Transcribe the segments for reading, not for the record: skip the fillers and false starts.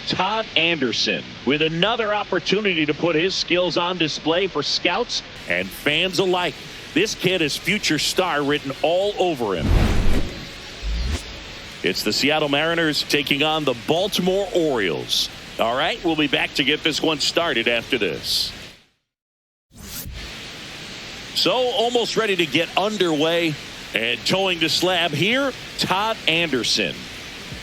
Todd Anderson with another opportunity to put his skills on display for scouts and fans alike. This kid has future star written all over him. It's the Seattle Mariners taking on the Baltimore Orioles. All right, we'll be back to get this one started after this. So almost ready to get underway, and towing the slab here, Todd Anderson.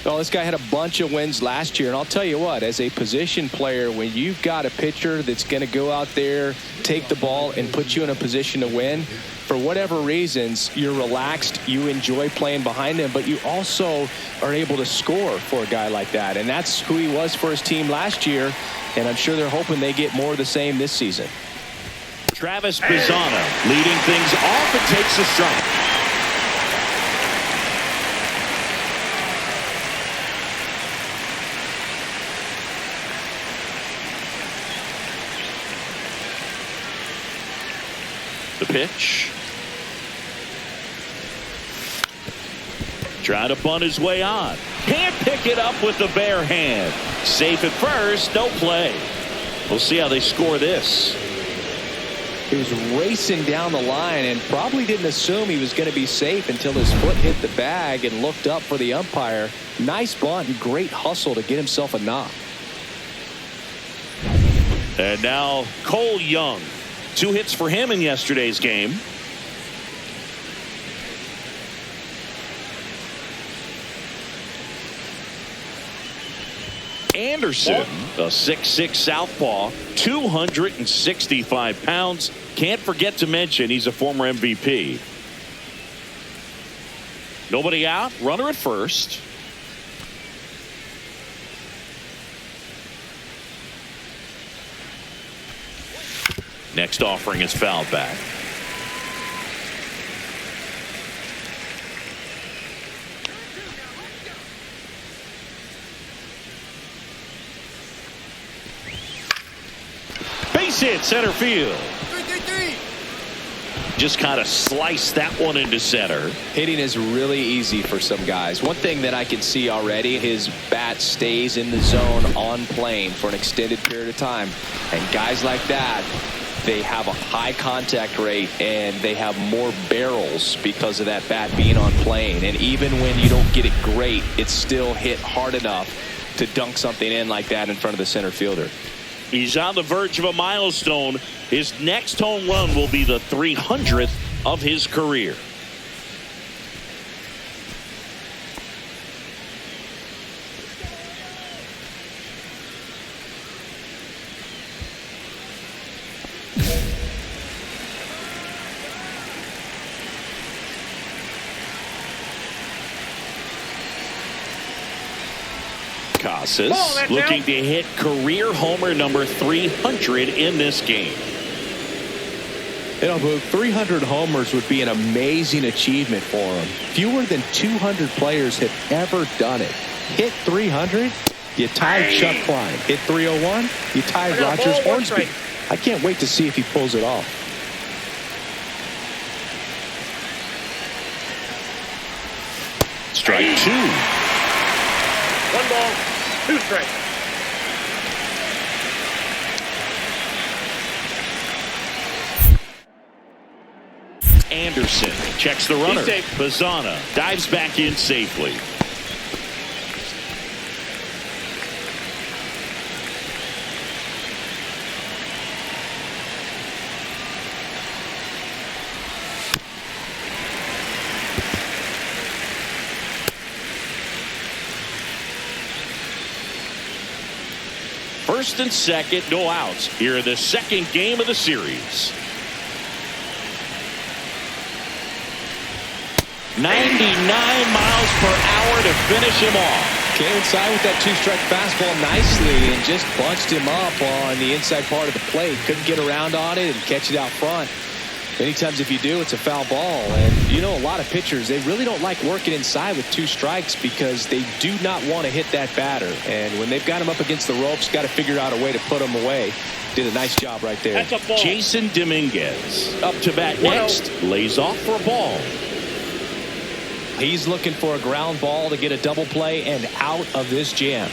Well, this guy had a bunch of wins last year, and I'll tell you what, as a position player, when you've got a pitcher that's going to go out there, take the ball, and put you in a position to win, for whatever reasons, you're relaxed, you enjoy playing behind him, but you also are able to score for a guy like that, and that's who he was for his team last year, and I'm sure they're hoping they get more of the same this season. Travis Bazzana leading things off and takes the strike. The pitch. Trying to bunt his way on. Can't pick it up with the bare hand. Safe at first, no play. We'll see how they score this. He was racing down the line and probably didn't assume he was going to be safe until his foot hit the bag and looked up for the umpire. Nice bunt and great hustle to get himself a knock. And now Cole Young. 2 hits for him in yesterday's game. Anderson, a 6'6" southpaw, 265 pounds. Can't forget to mention he's a former MVP. Nobody out, runner at first. Next offering is fouled back. Base hit, center field. Just kind of slice that one into center. Hitting is really easy for some guys. One thing that I can see already, his bat stays in the zone on plane for an extended period of time. And guys like that, they have a high contact rate and they have more barrels because of that bat being on plane. And even when you don't get it great, it's still hit hard enough to dunk something in like that in front of the center fielder. He's on the verge of a milestone. His next home run will be the 300th of his career. Casas looking to hit career homer number 300 in this game. You know, Boog, 300 homers would be an amazing achievement for him. Fewer than 200 players have ever done it. Hit 300, you tied Chuck Klein. Hit 301, you tied Rogers Hornsby. I can't wait to see if he pulls it off. Strike 2. 1 ball, 2 strikes. Anderson checks the runner. Bazzana dives back in safely. First and second, no outs. Here in the second game of the series. 99 miles per hour to finish him off. Came inside with that 2-strike fastball nicely and just bunched him up on the inside part of the plate. Couldn't get around on it and catch it out front. Many times if you do, it's a foul ball. And you know, a lot of pitchers, they really don't like working inside with 2 strikes because they do not want to hit that batter. And when they've got him up against the ropes, got to figure out a way to put him away. Did a nice job right there. That's a ball. Jason Dominguez up to bat next. Lays off for a ball. He's looking for a ground ball to get a double play and out of this jam.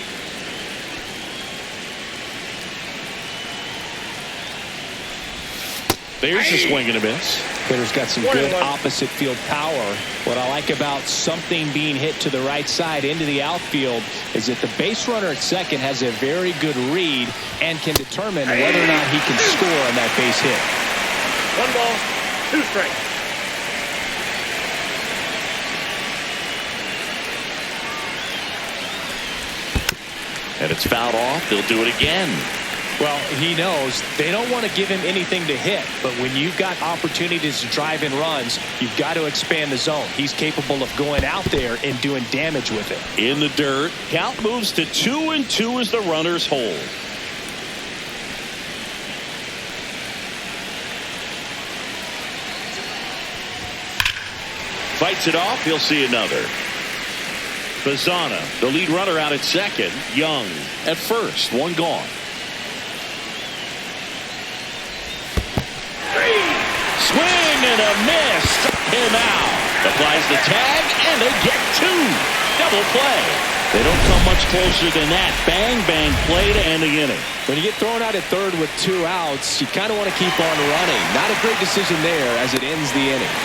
There's a swing and a miss. Hitter's got some good opposite field power. What I like about something being hit to the right side into the outfield is that the base runner at second has a very good read and can determine whether or not he can score on that base hit. 1 ball, 2 strikes. And it's fouled off. They'll do it again. Well, he knows they don't want to give him anything to hit, but when you've got opportunities to drive in runs, you've got to expand the zone. He's capable of going out there and doing damage with it. In the dirt, count moves to 2-2 as the runners hold. Fights it off. He'll see another. Bazana, the lead runner, out at second. Young at first. One gone. Swing and a miss. Struck him out. Applies the tag, and they get 2. Double play. They don't come much closer than that. Bang, bang play to end the inning. When you get thrown out at third with 2 outs, you kind of want to keep on running. Not a great decision there as it ends the inning.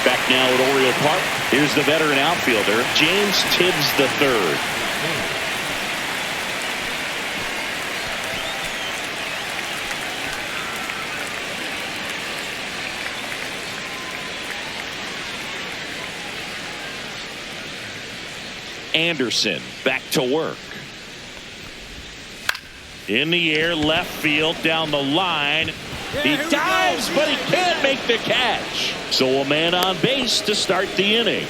Back now at Oriole Park. Here's the veteran outfielder, James Tibbs III. Anderson back to work. In the air, left field, down the line. He dives, but he can't make the catch. So a man on base to start the inning.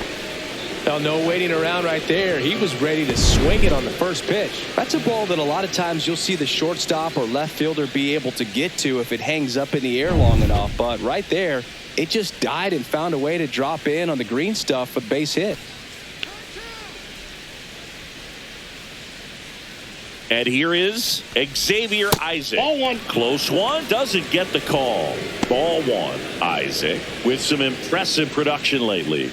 Well, no waiting around right there. He was ready to swing it on the first pitch. That's a ball that a lot of times you'll see the shortstop or left fielder be able to get to if it hangs up in the air long enough. But right there, it just died and found a way to drop in on the green stuff for the base hit. And here is Xavier Isaac. Ball 1. Close one. Doesn't get the call. Ball 1. Isaac with some impressive production lately.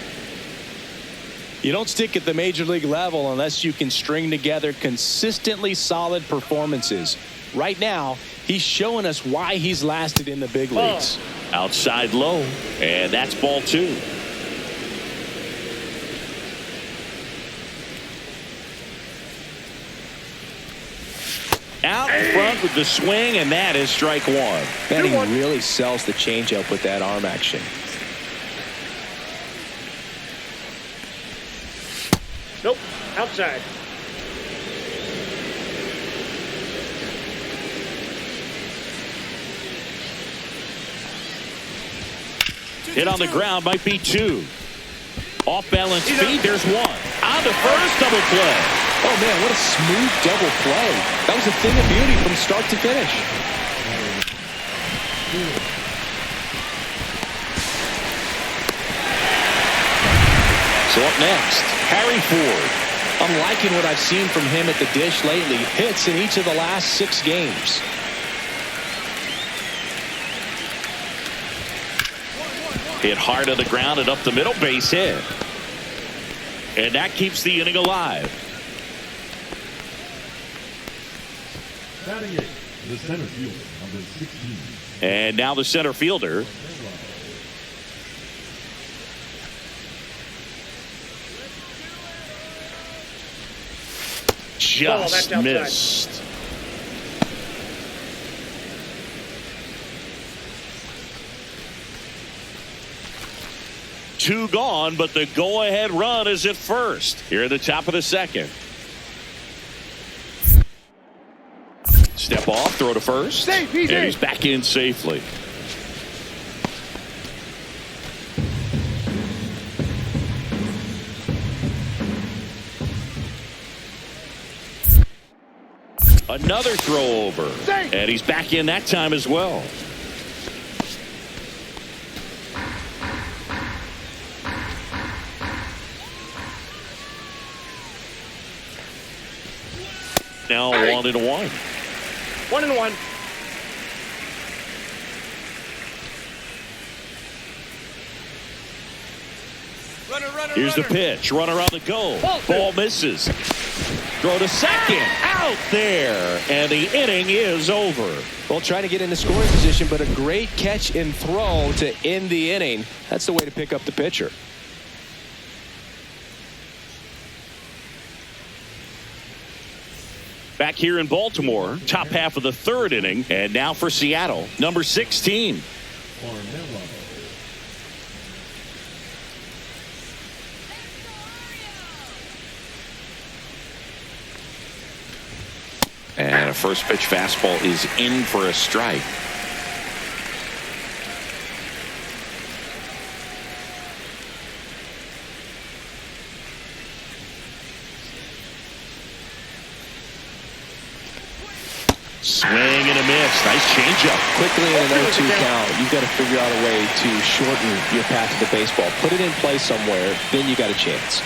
You don't stick at the major league level unless you can string together consistently solid performances. Right now, he's showing us why he's lasted in the big leagues. Outside low. And that's ball 2. Out in front with the swing, and that is strike 1. And he really sells the changeup with that arm action. Nope, outside. Hit on the ground, might be 2. Off balance feed, there's 1. On to first, double play. Oh, man, what a smooth double play. That was a thing of beauty from start to finish. So up next, Harry Ford. I'm liking what I've seen from him at the dish lately. Hits in each of the last 6 games. Hit hard on the ground and up the middle, base hit. And that keeps the inning alive. Batting 8, the center fielder, number 16. And now the center fielder. Just missed. Two gone, but the go-ahead run is at first. Here at the top of the second. Step off, throw to first. Safe, and he's back in safely. Another throw over. Safe. And he's back in that time as well. Now 1-1. 1-1. Here's the pitch. Runner on the go. Ball misses. Throw to second. Out there. And the inning is over. Well, trying to get into scoring position, but a great catch and throw to end the inning. That's the way to pick up the pitcher. Back here in Baltimore, top half of the third inning. And now for Seattle, number 16. And a first pitch fastball is in for a strike. Swing and a miss. Nice changeup. Quickly in an 0-2 count, you've got to figure out a way to shorten your path to the baseball. Put it in play somewhere, then you got a chance.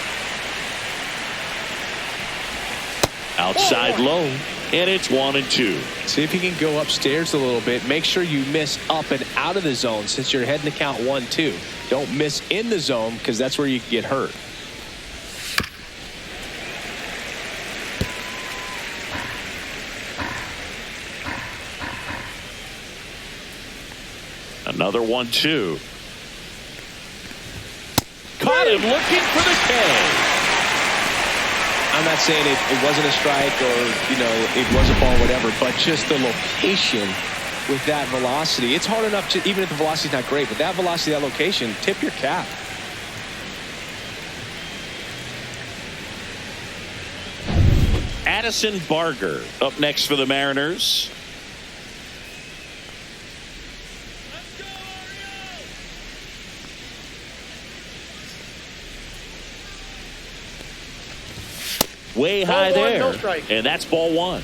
Outside low, and it's 1-2. See if you can go upstairs a little bit. Make sure you miss up and out of the zone since you're heading to count 1-2. Don't miss in the zone because that's where you can get hurt. Another 1-2. Caught him looking for the K. I'm not saying it wasn't a strike or, it was a ball, whatever, but just the location with that velocity. It's hard enough to, even if the velocity's not great, but that velocity, that location, tip your cap. Addison Barger up next for the Mariners. Way high Ball one, there. no strike. And that's ball one.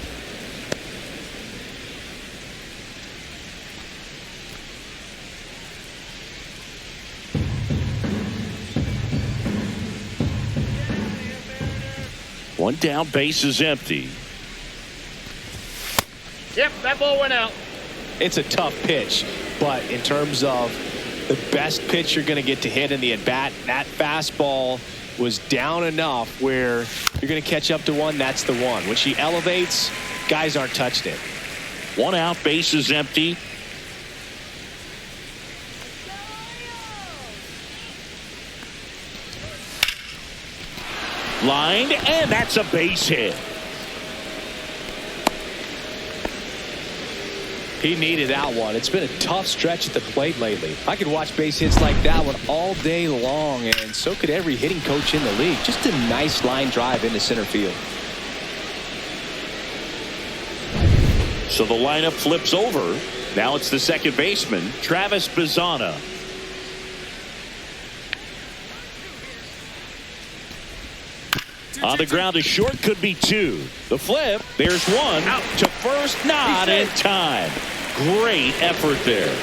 One down, base is empty. Yep, that ball went out. It's a tough pitch, but in terms of the best pitch you're going to get to hit in the at-bat, that fastball was down enough where you're going to catch up to one. That's the one. When she elevates, guys aren't touching it. One out, base is empty. Lined, and that's a base hit. He needed that one. It's been a tough stretch at the plate lately. I could watch base hits like that one all day long, and so could every hitting coach in the league. Just a nice line drive into center field. So the lineup flips over. Now it's the second baseman, Travis Bazzana. On the ground to short, could be two. The flip, there's one. Out to first, not in time. Great effort there.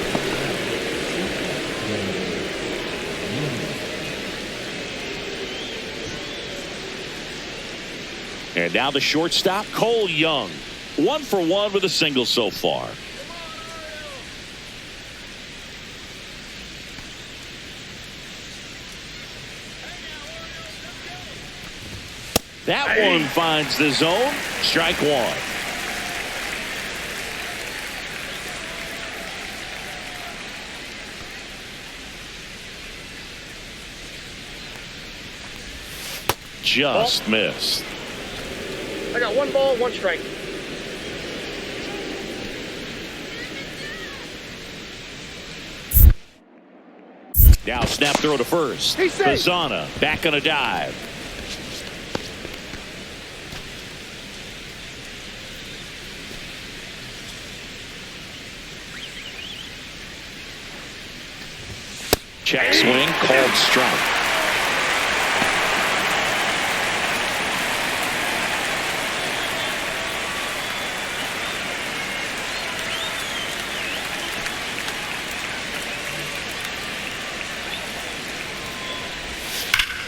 And now the shortstop, Cole Young. 1 for 1 with a single so far. That one finds the zone. Strike one. Just missed. I got 1 ball, 1 strike. Now snap throw to first. Bazzana back on a dive. Check swing, called strike.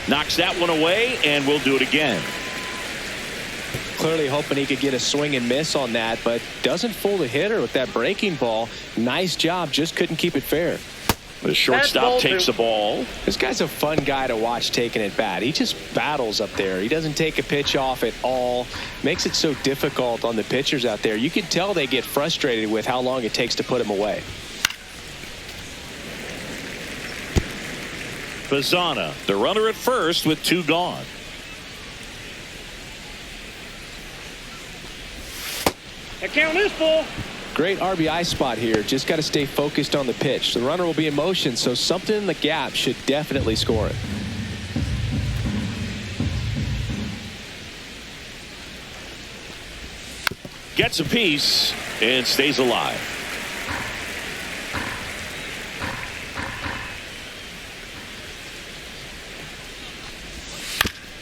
Knocks that one away, and we'll do it again. Clearly hoping he could get a swing and miss on that, but doesn't fool the hitter with that breaking ball. Nice job, just couldn't keep it fair. The shortstop takes the ball. This guy's a fun guy to watch taking at bat. He just battles up there. He doesn't take a pitch off at all. Makes it so difficult on the pitchers out there. You can tell they get frustrated with how long it takes to put him away. Pizzana, the runner at first with 2 gone. That count is full. Great RBI spot here. Just got to stay focused on the pitch. The runner will be in motion, so something in the gap should definitely score it. Gets a piece and stays alive.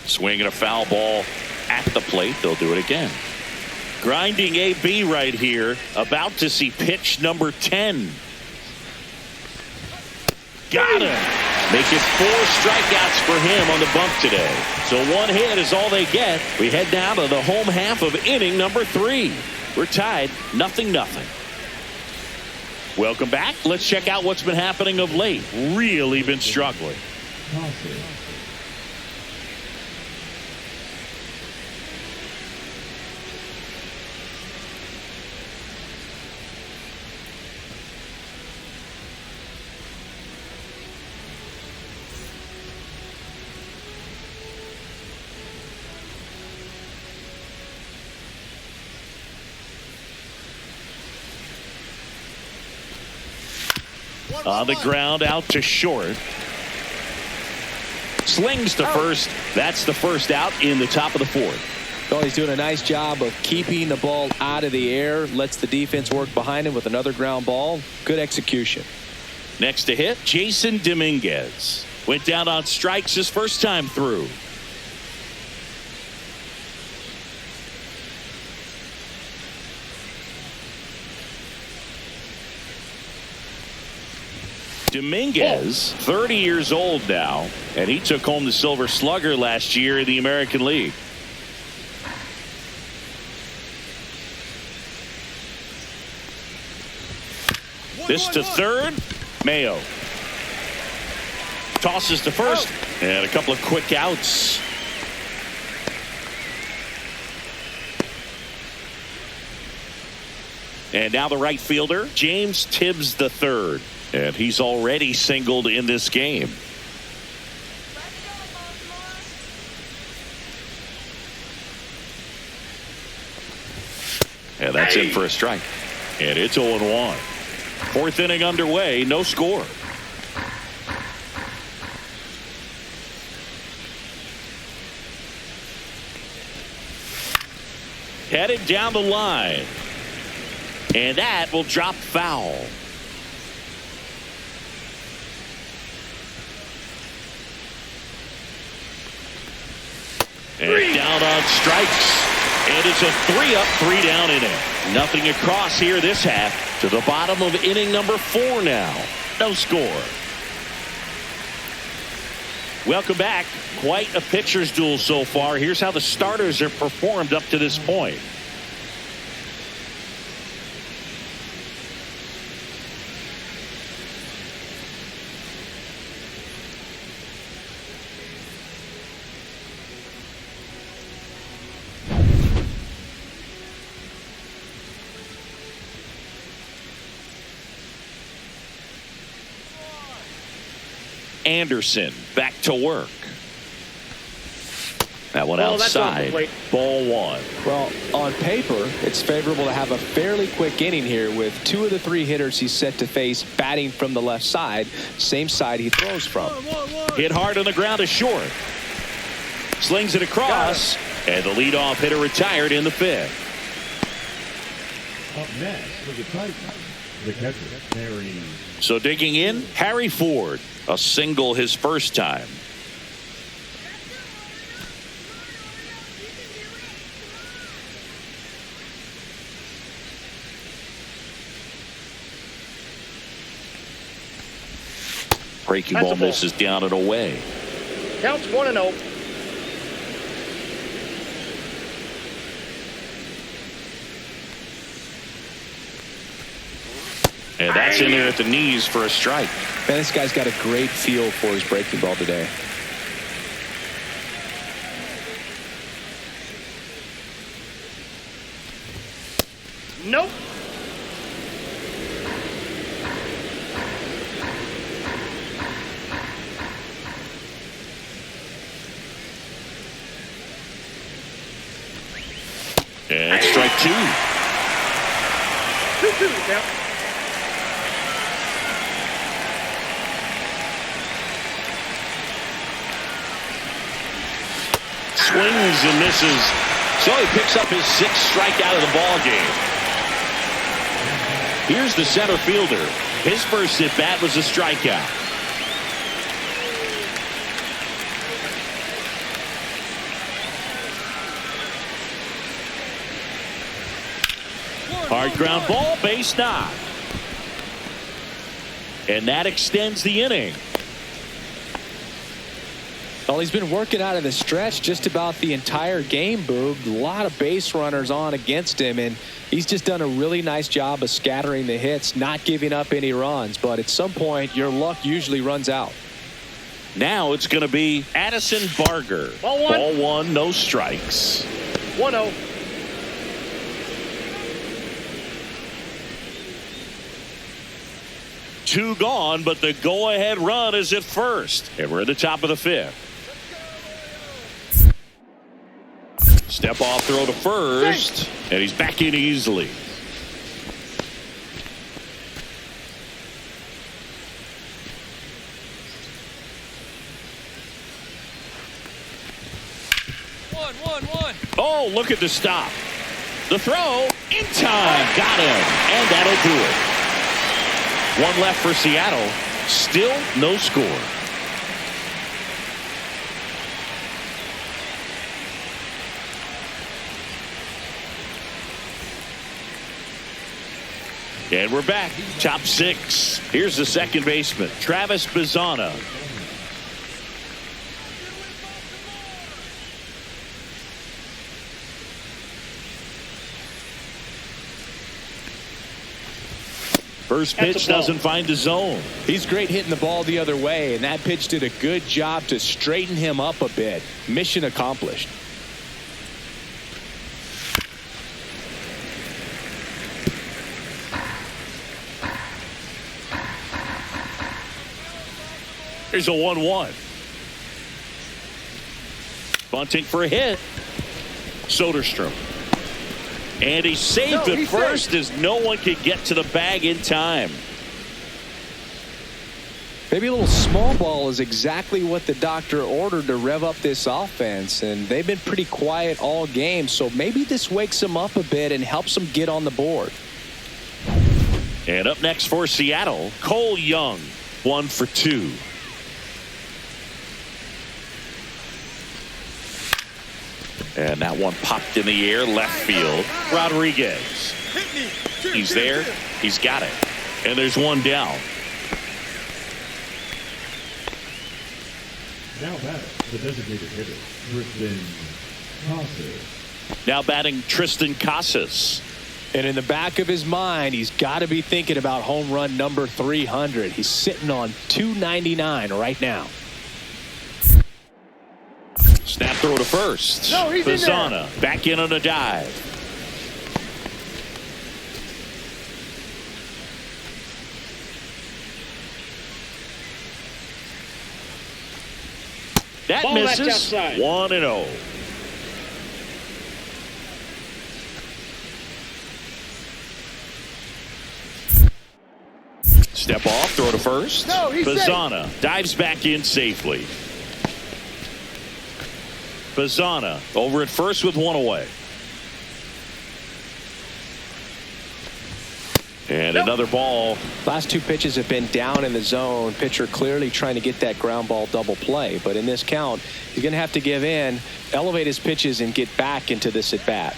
Swinging a foul ball at the plate. They'll do it again. Grinding AB right here. About to see pitch number 10. Got him. Make it 4 strikeouts for him on the bump today. So 1 hit is all they get. We head down to the home half of inning number 3. We're tied 0-0. Welcome back. Let's check out what's been happening of late. Really been struggling. On the ground, out to short. Slings to first. That's the first out in the top of the 4th. Well, he's doing a nice job of keeping the ball out of the air. Lets the defense work behind him with another ground ball. Good execution. Next to hit, Jason Dominguez. Went down on strikes his first time through. Dominguez, 30 years old now, and he took home the Silver Slugger last year in the American League. This to third, Mayo. Tosses to first, and a couple of quick outs. And now the right fielder, James Tibbs III. And he's already singled in this game. And that's in for a strike. And it's 0-1. 4th inning underway, no score. Headed down the line. And that will drop foul. And down on strikes. And it's a 3-up, 3-down inning. Nothing across here this half. To the bottom of inning number 4 now. No score. Welcome back. Quite a pitcher's duel so far. Here's how the starters have performed up to this point. Anderson back to work. That one outside. Ball 1. Well, on paper, it's favorable to have a fairly quick inning here with 2 of the 3 hitters he's set to face batting from the left side, same side he throws from. Hit hard on the ground to short. Slings it across, and the leadoff hitter retired in the 5th. Up next for the Titans, the catcher, Harry. So digging in, Harry Ford. A single his first time. Breaking ball misses down and away. Counts 1-0. And that's in there at the knees for a strike. Man, this guy's got a great feel for his breaking ball today. Nope. And strike 2. 2-2 count. Swings and misses. So he picks up his 6th strikeout of the ball game. Here's the center fielder. His first at bat was a strikeout. Hard ground ball, base knock. And that extends the inning. Well, he's been working out of the stretch just about the entire game, Boob. A lot of base runners on against him, and he's just done a really nice job of scattering the hits, not giving up any runs. But at some point, your luck usually runs out. Now it's going to be Addison Barger. Ball 1. Ball 1, no strikes. 1-0. Two gone, but the go-ahead run is at first. And we're at the top of the 5th. Step off throw to first. And he's back in easily. One. Oh, look at the stop. The throw in time. Got him. And that'll do it. One left for Seattle. Still no score. And we're back. Top 6. Here's the second baseman, Travis Bazzana. First pitch doesn't find the zone. He's great hitting the ball the other way, and that pitch did a good job to straighten him up a bit. Mission accomplished. Here's a 1-1. Bunting for a hit. Soderstrom. And he saved it first as no one could get to the bag in time. Maybe a little small ball is exactly what the doctor ordered to rev up this offense, and they've been pretty quiet all game, so maybe this wakes them up a bit and helps them get on the board. And up next for Seattle, Cole Young, 1 for 2. And that one popped in the air, left field. Rodriguez. He's there. He's got it. And there's one down. Now batting, the designated hitter, Tristan Casas. Now batting Tristan Casas. And in the back of his mind, he's got to be thinking about home run number 300. He's sitting on 299 right now. Snap throw to first. No, he's in there. Bazzana back in on a dive. That Ball misses. outside. 1-0. Step off, throw to first. No, he's Bazzana dives back in safely. Bazzana over at first with one away. And another ball. Last two pitches have been down in the zone. Pitcher clearly trying to get that ground ball double play. But in this count, he's going to have to give in, elevate his pitches, and get back into this at bat.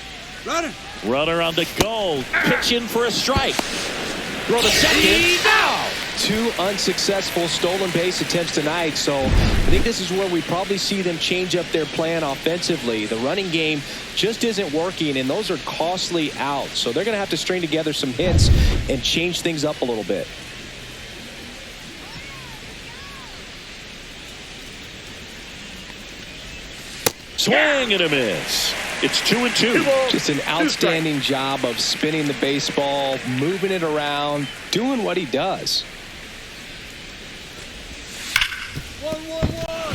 Runner on the go. Pitch in for a strike. Throw to second. Out. 2 unsuccessful stolen base attempts tonight, so I think this is where we probably see them change up their plan offensively. The running game just isn't working, and those are costly outs, so they're going to have to string together some hits and change things up a little bit. Swing and a miss. It's 2-2. Just an outstanding job of spinning the baseball, moving it around, doing what he does.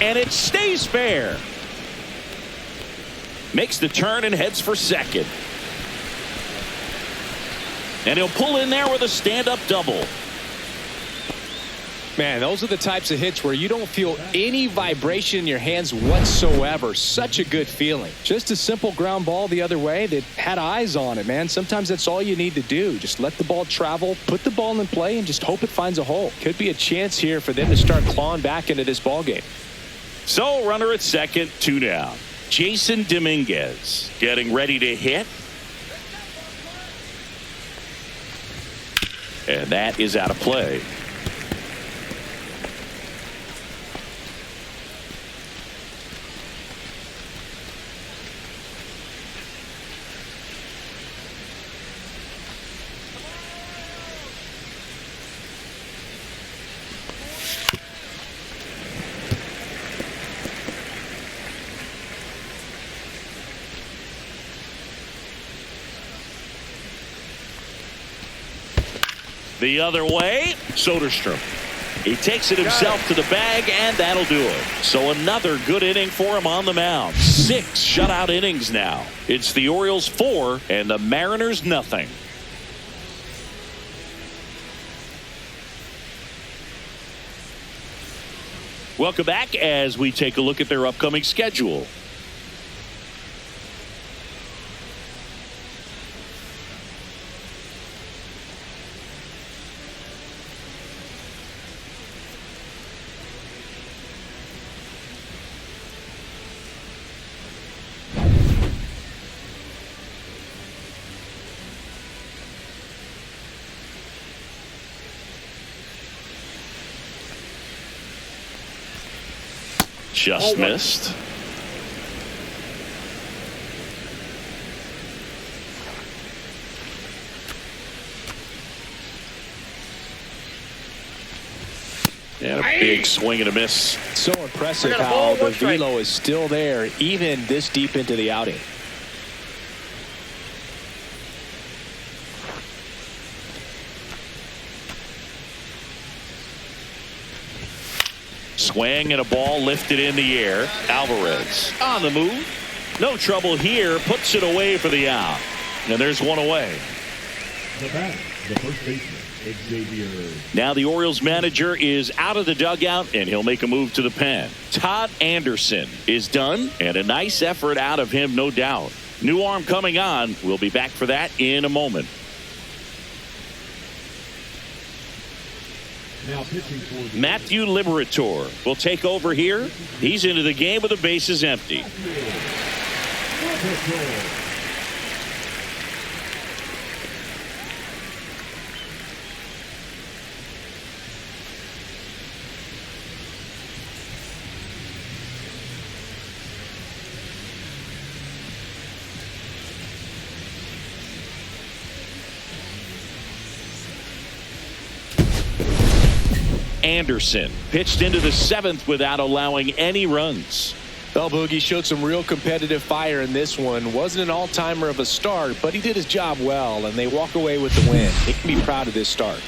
And it stays fair. Makes the turn and heads for second. And he'll pull in there with a stand-up double. Man, those are the types of hits where you don't feel any vibration in your hands whatsoever. Such a good feeling. Just a simple ground ball the other way that had eyes on it, man. Sometimes that's all you need to do. Just let the ball travel, put the ball in play, and just hope it finds a hole. Could be a chance here for them to start clawing back into this ball game. So, runner at second, 2 down. Jason Dominguez getting ready to hit. And that is out of play. The other way, Soderstrom. He takes it himself to the bag, and that'll do it. So another good inning for him on the mound. 6 shutout innings now. It's the Orioles 4 and the Mariners nothing. Welcome back as we take a look at their upcoming schedule. Just missed. And a big swing and a miss. So impressive how the velo is still there even this deep into the outing. Swing and a ball lifted in the air. Alvarez on the move. No trouble here. Puts it away for the out. And there's one away. The batter, the first baseman, Xavier. Now the Orioles manager is out of the dugout, and he'll make a move to the pen. Todd Anderson is done, and a nice effort out of him, no doubt. New arm coming on. We'll be back for that in a moment. Now pitching for Matthew Liberator will take over here. He's into the game with the bases empty. Anderson pitched into the 7th without allowing any runs. Well, Boogie showed some real competitive fire in this one. Wasn't an all-timer of a start, but he did his job well, and they walk away with the win. They can be proud of this start.